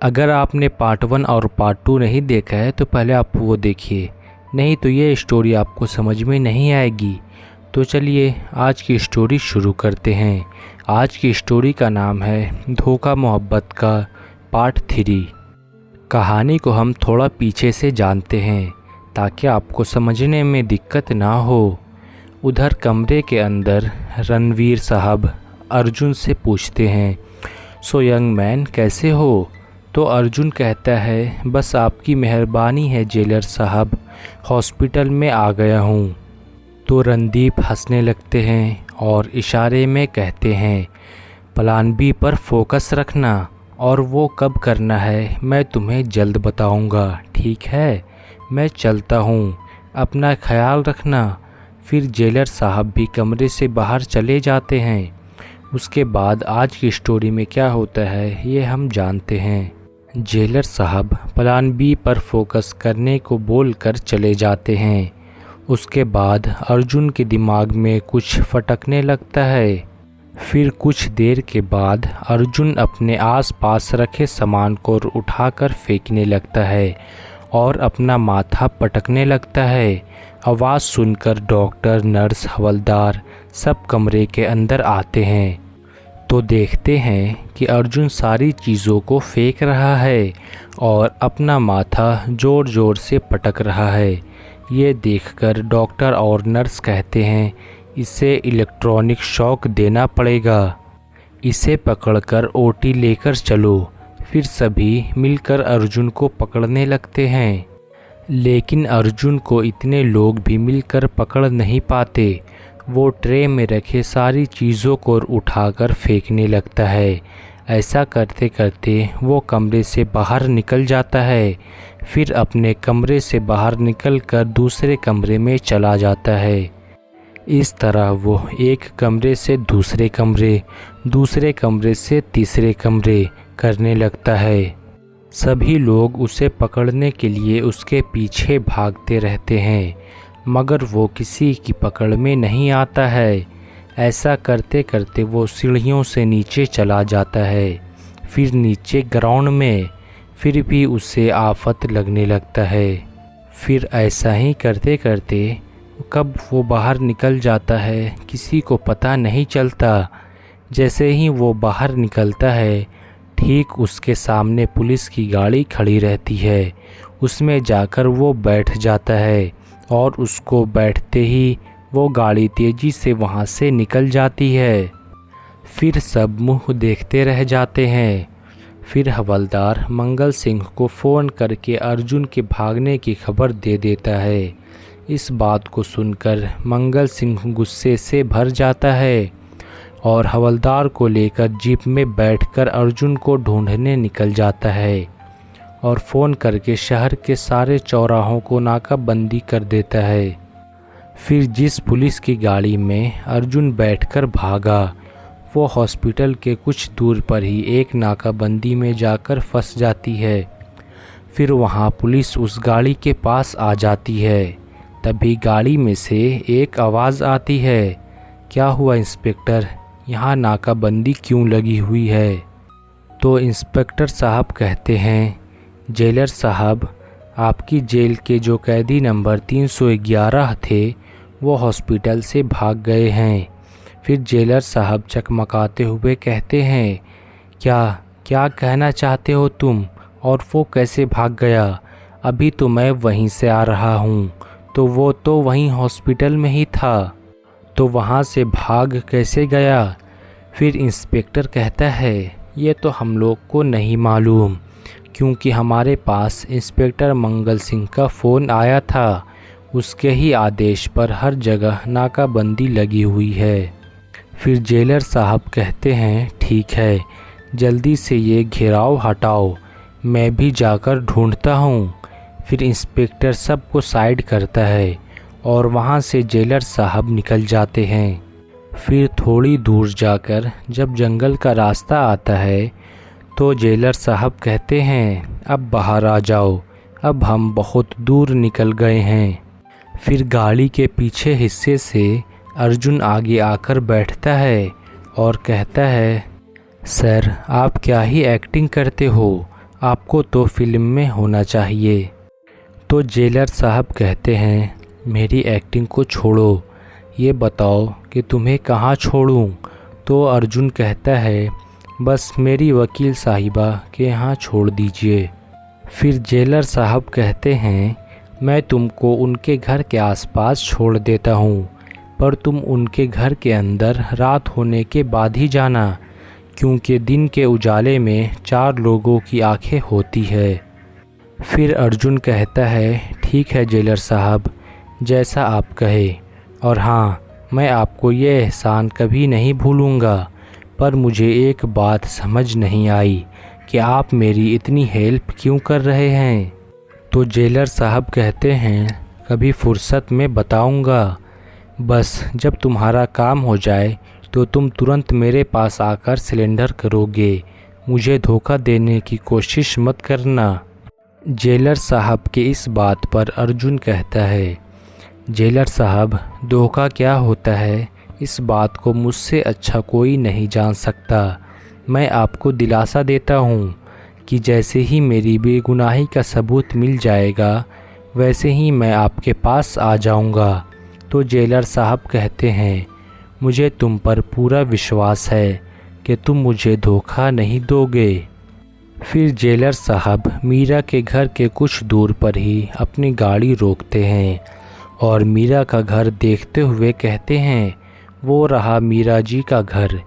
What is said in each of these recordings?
अगर आपने पार्ट 1 और पार्ट 2 नहीं देखा है तो पहले आप वो देखिए, नहीं तो ये स्टोरी आपको समझ में नहीं आएगी। तो चलिए आज की स्टोरी शुरू करते हैं। आज की स्टोरी का नाम है धोखा मोहब्बत का पार्ट 3। कहानी को हम थोड़ा पीछे से जानते हैं ताकि आपको समझने में दिक्कत ना हो। उधर कमरे के अंदर रणवीर साहब अर्जुन से पूछते हैं, सो यंग मैन कैसे हो? तो अर्जुन कहता है, बस आपकी मेहरबानी है जेलर साहब, हॉस्पिटल में आ गया हूँ। तो रणदीप हंसने लगते हैं और इशारे में कहते हैं, प्लान बी पर फोकस रखना और वो कब करना है मैं तुम्हें जल्द बताऊँगा, ठीक है? मैं चलता हूँ, अपना ख्याल रखना। फिर जेलर साहब भी कमरे से बाहर चले जाते हैं। उसके बाद आज की स्टोरी में क्या होता है ये हम जानते हैं। जेलर साहब प्लान बी पर फोकस करने को बोलकर चले जाते हैं। उसके बाद अर्जुन के दिमाग में कुछ फटकने लगता है। फिर कुछ देर के बाद अर्जुन अपने आसपास रखे सामान को उठाकर फेंकने लगता है और अपना माथा पटकने लगता है। आवाज़ सुनकर डॉक्टर, नर्स, हवलदार सब कमरे के अंदर आते हैं तो देखते हैं कि अर्जुन सारी चीज़ों को फेंक रहा है और अपना माथा ज़ोर ज़ोर से पटक रहा है। ये देखकर डॉक्टर और नर्स कहते हैं, इसे इलेक्ट्रॉनिक शॉक देना पड़ेगा, इसे पकड़कर ओटी लेकर चलो। फिर सभी मिलकर अर्जुन को पकड़ने लगते हैं, लेकिन अर्जुन को इतने लोग भी मिलकर पकड़ नहीं पाते। वो ट्रे में रखे सारी चीज़ों को उठाकर फेंकने लगता है। ऐसा करते करते वो कमरे से बाहर निकल जाता है। फिर अपने कमरे से बाहर निकलकर दूसरे कमरे में चला जाता है। इस तरह वो एक कमरे से दूसरे कमरे, दूसरे कमरे से तीसरे कमरे करने लगता है। सभी लोग उसे पकड़ने के लिए उसके पीछे भागते रहते हैं, मगर वो किसी की पकड़ में नहीं आता है। ऐसा करते करते वो सीढ़ियों से नीचे चला जाता है, फिर नीचे ग्राउंड में, फिर भी उसे आफत लगने लगता है। फिर ऐसा ही करते करते कब वो बाहर निकल जाता है किसी को पता नहीं चलता। जैसे ही वो बाहर निकलता है ठीक उसके सामने पुलिस की गाड़ी खड़ी रहती है। उसमें जाकर वो बैठ जाता है और उसको बैठते ही वो गाड़ी तेज़ी से वहाँ से निकल जाती है। फिर सब मुँह देखते रह जाते हैं। फिर हवलदार मंगल सिंह को फ़ोन करके अर्जुन के भागने की खबर दे देता है। इस बात को सुनकर मंगल सिंह गुस्से से भर जाता है और हवलदार को लेकर जीप में बैठकर अर्जुन को ढूंढने निकल जाता है और फ़ोन करके शहर के सारे चौराहों को नाकाबंदी कर देता है। फिर जिस पुलिस की गाड़ी में अर्जुन बैठकर भागा वो हॉस्पिटल के कुछ दूर पर ही एक नाकाबंदी में जाकर फंस जाती है। फिर वहाँ पुलिस उस गाड़ी के पास आ जाती है। तभी गाड़ी में से एक आवाज़ आती है, क्या हुआ इंस्पेक्टर, यहाँ नाकाबंदी क्यों लगी हुई है? तो इंस्पेक्टर साहब कहते हैं, जेलर साहब, आपकी जेल के जो कैदी नंबर 311 थे वो हॉस्पिटल से भाग गए हैं। फिर जेलर साहब चकमकाते हुए कहते हैं, क्या कहना चाहते हो तुम, और वो कैसे भाग गया? अभी तो मैं वहीं से आ रहा हूँ। तो वो तो वहीं हॉस्पिटल में ही था, तो वहाँ से भाग कैसे गया? फिर इंस्पेक्टर कहता है, ये तो हम लोग को नहीं मालूम, क्योंकि हमारे पास इंस्पेक्टर मंगल सिंह का फ़ोन आया था। उसके ही आदेश पर हर जगह नाकाबंदी लगी हुई है। फिर जेलर साहब कहते हैं, ठीक है, जल्दी से ये घेराव हटाओ, मैं भी जाकर ढूंढता हूँ। फिर इंस्पेक्टर सबको साइड करता है और वहाँ से जेलर साहब निकल जाते हैं। फिर थोड़ी दूर जाकर जब जंगल का रास्ता आता है तो जेलर साहब कहते हैं, अब बाहर आ जाओ, अब हम बहुत दूर निकल गए हैं। फिर गाड़ी के पीछे हिस्से से अर्जुन आगे आकर बैठता है और कहता है, सर आप क्या ही एक्टिंग करते हो, आपको तो फिल्म में होना चाहिए। तो जेलर साहब कहते हैं, मेरी एक्टिंग को छोड़ो, ये बताओ कि तुम्हें कहाँ छोड़ूं? तो अर्जुन कहता है, बस मेरी वकील साहिबा के यहाँ छोड़ दीजिए। फिर जेलर साहब कहते हैं, मैं तुमको उनके घर के आसपास छोड़ देता हूँ, पर तुम उनके घर के अंदर रात होने के बाद ही जाना, क्योंकि दिन के उजाले में 4 लोगों की आंखें होती है। फिर अर्जुन कहता है, ठीक है जेलर साहब, जैसा आप कहे, और हाँ, मैं आपको ये एहसान कभी नहीं भूलूँगा। पर मुझे एक बात समझ नहीं आई कि आप मेरी इतनी हेल्प क्यों कर रहे हैं? तो जेलर साहब कहते हैं, कभी फुर्सत में बताऊँगा, बस जब तुम्हारा काम हो जाए तो तुम तुरंत मेरे पास आकर सिलेंडर करोगे, मुझे धोखा देने की कोशिश मत करना। जेलर साहब के इस बात पर अर्जुन कहता है, जेलर साहब, धोखा क्या होता है इस बात को मुझसे अच्छा कोई नहीं जान सकता। मैं आपको दिलासा देता हूँ कि जैसे ही मेरी बेगुनाही का सबूत मिल जाएगा वैसे ही मैं आपके पास आ जाऊँगा। तो जेलर साहब कहते हैं, मुझे तुम पर पूरा विश्वास है कि तुम मुझे धोखा नहीं दोगे। फिर जेलर साहब मीरा के घर के कुछ दूर पर ही अपनी गाड़ी रोकते हैं और मीरा का घर देखते हुए कहते हैं, वो रहा मीरा जी का घर,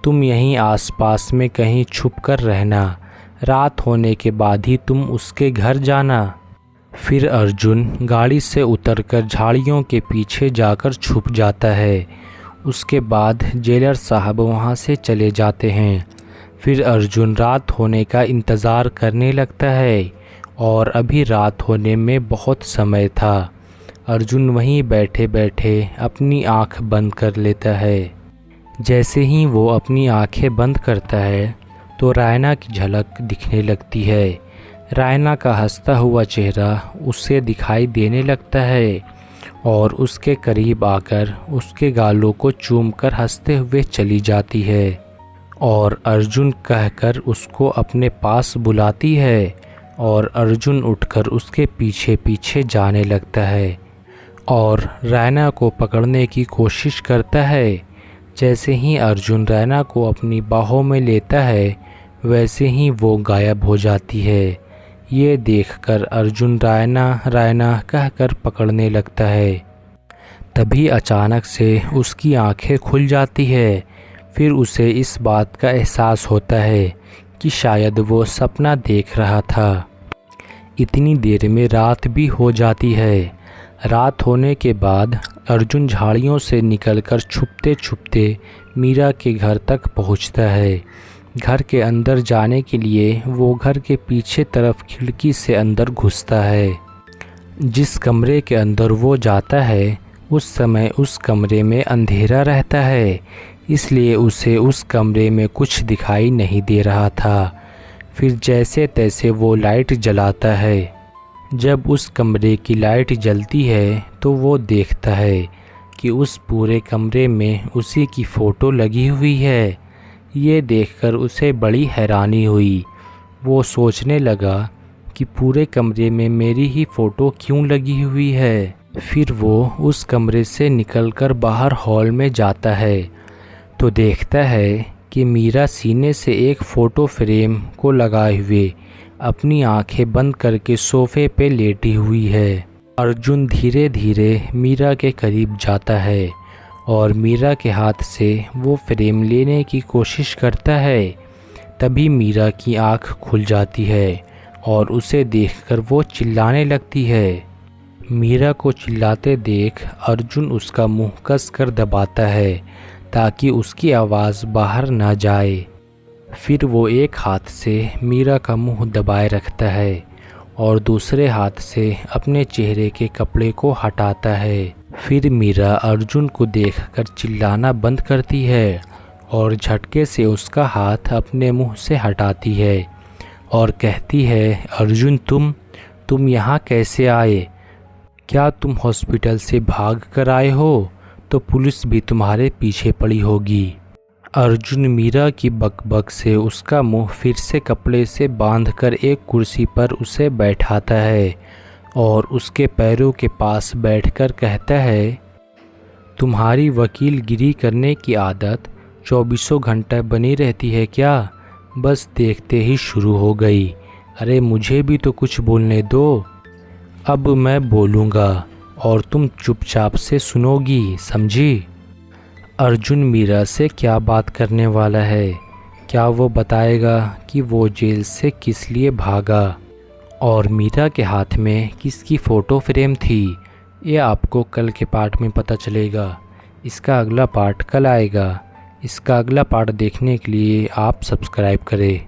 तुम यहीं आसपास में कहीं छुप कर रहना, रात होने के बाद ही तुम उसके घर जाना। फिर अर्जुन गाड़ी से उतरकर झाड़ियों के पीछे जाकर छुप जाता है। उसके बाद जेलर साहब वहाँ से चले जाते हैं। फिर अर्जुन रात होने का इंतज़ार करने लगता है और अभी रात होने में बहुत समय था। अर्जुन वहीं बैठे बैठे अपनी आँख बंद कर लेता है। जैसे ही वो अपनी आँखें बंद करता है तो रायना की झलक दिखने लगती है। रायना का हंसता हुआ चेहरा उसे दिखाई देने लगता है और उसके करीब आकर उसके गालों को चूमकर हंसते हुए चली जाती है और अर्जुन कहकर उसको अपने पास बुलाती है और अर्जुन उठकर उसके पीछे पीछे जाने लगता है और रायना को पकड़ने की कोशिश करता है। जैसे ही अर्जुन रायना को अपनी बाहों में लेता है वैसे ही वो गायब हो जाती है। ये देखकर अर्जुन रायना रायना कहकर पकड़ने लगता है। तभी अचानक से उसकी आंखें खुल जाती है। फिर उसे इस बात का एहसास होता है कि शायद वो सपना देख रहा था। इतनी देर में रात भी हो जाती है। रात होने के बाद अर्जुन झाड़ियों से निकलकर छुपते छुपते मीरा के घर तक पहुंचता है। घर के अंदर जाने के लिए वो घर के पीछे तरफ खिड़की से अंदर घुसता है। जिस कमरे के अंदर वो जाता है उस समय उस कमरे में अंधेरा रहता है, इसलिए उसे उस कमरे में कुछ दिखाई नहीं दे रहा था। फिर जैसे तैसे वो लाइट जलाता है। जब उस कमरे की लाइट जलती है तो वो देखता है कि उस पूरे कमरे में उसी की फ़ोटो लगी हुई है। ये देखकर उसे बड़ी हैरानी हुई। वो सोचने लगा कि पूरे कमरे में मेरी ही फ़ोटो क्यों लगी हुई है। फिर वो उस कमरे से निकलकर बाहर हॉल में जाता है तो देखता है कि मीरा सीने से एक फ़ोटो फ्रेम को लगाए हुए अपनी आंखें बंद करके सोफ़े पे लेटी हुई है। अर्जुन धीरे धीरे मीरा के करीब जाता है और मीरा के हाथ से वो फ्रेम लेने की कोशिश करता है। तभी मीरा की आंख खुल जाती है और उसे देखकर वो चिल्लाने लगती है। मीरा को चिल्लाते देख अर्जुन उसका मुंह कसकर दबाता है ताकि उसकी आवाज़ बाहर ना जाए। फिर वो एक हाथ से मीरा का मुंह दबाए रखता है और दूसरे हाथ से अपने चेहरे के कपड़े को हटाता है। फिर मीरा अर्जुन को देखकर चिल्लाना बंद करती है और झटके से उसका हाथ अपने मुंह से हटाती है और कहती है, अर्जुन तुम यहाँ कैसे आए? क्या तुम हॉस्पिटल से भाग कर आए हो? तो पुलिस भी तुम्हारे पीछे पड़ी होगी। अर्जुन मीरा की बकबक से उसका मुंह फिर से कपड़े से बांधकर एक कुर्सी पर उसे बैठाता है और उसके पैरों के पास बैठकर कहता है, तुम्हारी वकीलगिरी करने की आदत 24 घंटे बनी रहती है क्या? बस देखते ही शुरू हो गई। अरे मुझे भी तो कुछ बोलने दो। अब मैं बोलूँगा और तुम चुपचाप से सुनोगी, समझी? अर्जुन मीरा से क्या बात करने वाला है? क्या वो बताएगा कि वो जेल से किस लिए भागा और मीरा के हाथ में किसकी फ़ोटो फ्रेम थी? ये आपको कल के पार्ट में पता चलेगा। इसका अगला पार्ट कल आएगा। इसका अगला पार्ट देखने के लिए आप सब्सक्राइब करें।